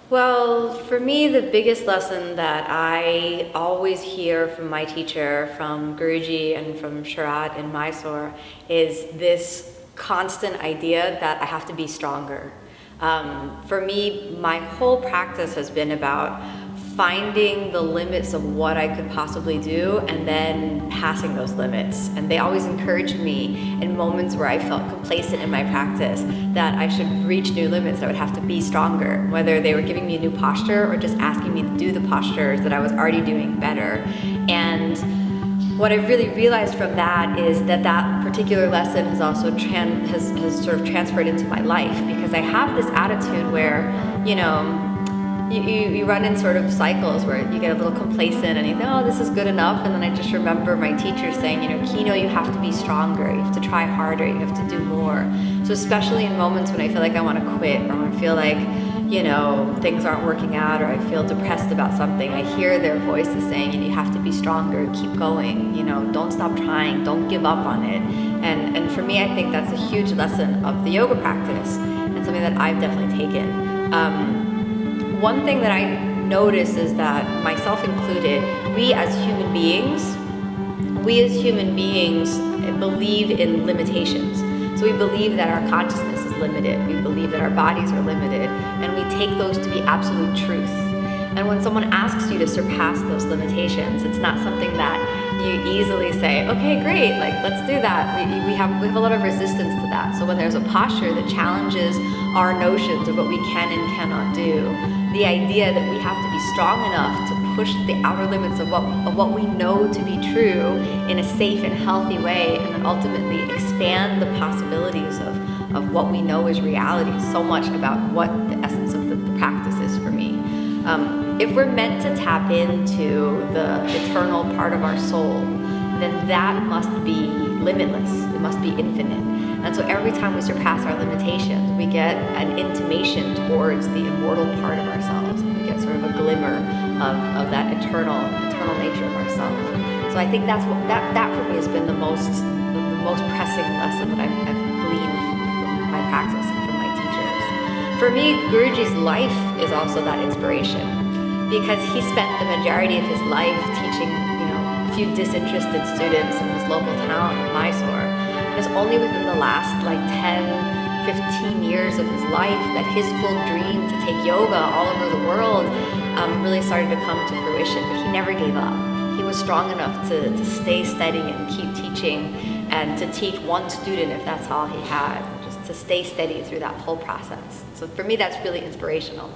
Well, for me, the biggest lesson that I always hear from my teacher, from Guruji and from Sharat in Mysore, is this constant idea that I have to be stronger. For me, my whole practice has been about finding the limits of what I could possibly do and then passing those limits. And they always encouraged me in moments where I felt complacent in my practice that I should reach new limits. I would have to be stronger, whether they were giving me a new posture or just asking me to do the postures that I was already doing better. And what I've really realized from that is that that particular lesson has also has sort of transferred into my life, because I have this attitude where, you run in sort of cycles where you get a little complacent and you think, oh, this is good enough. And then I just remember my teacher saying, Kino, you have to be stronger. You have to try harder. You have to do more. So especially in moments when I feel like I want to quit, or when I feel like, things aren't working out, or I feel depressed about something, I hear their voices saying, you have to be stronger, keep going, don't stop trying, don't give up on it. And for me, I think that's a huge lesson of the yoga practice, and something that I've definitely taken. One thing that I notice is that, myself included, we as human beings believe in limitations. So we believe that our consciousness is limited. We believe that our bodies are limited, and we take those to be absolute truth. And when someone asks you to surpass those limitations, it's not something that you easily say, okay, great, let's do that. We have a lot of resistance to that. So when there's a posture that challenges our notions of what we can and cannot do, the idea that we have to be strong enough to push the outer limits of what we know to be true in a safe and healthy way, and then ultimately expand the possibilities of what we know is reality, so much about what the essence of the practice is for me. If we're meant to tap into the eternal part of our soul, then that must be limitless. It must be infinite. And so every time we surpass our limitations, we get an intimation towards the immortal part of ourselves. We get sort of a glimmer of that eternal nature of ourselves. So I think that for me has been the most pressing lesson that I've gleaned from my practice and from my teachers. For me, Guruji's life is also that inspiration, because he spent the majority of his life teaching, a few disinterested students in his local town, Mysore. And it's only within the last 10, 15 years of his life that his full dream to take yoga all over the world really started to come to fruition. But he never gave up. He was strong enough to stay steady and keep teaching, and to teach one student if that's all he had, just to stay steady through that whole process. So for me, that's really inspirational.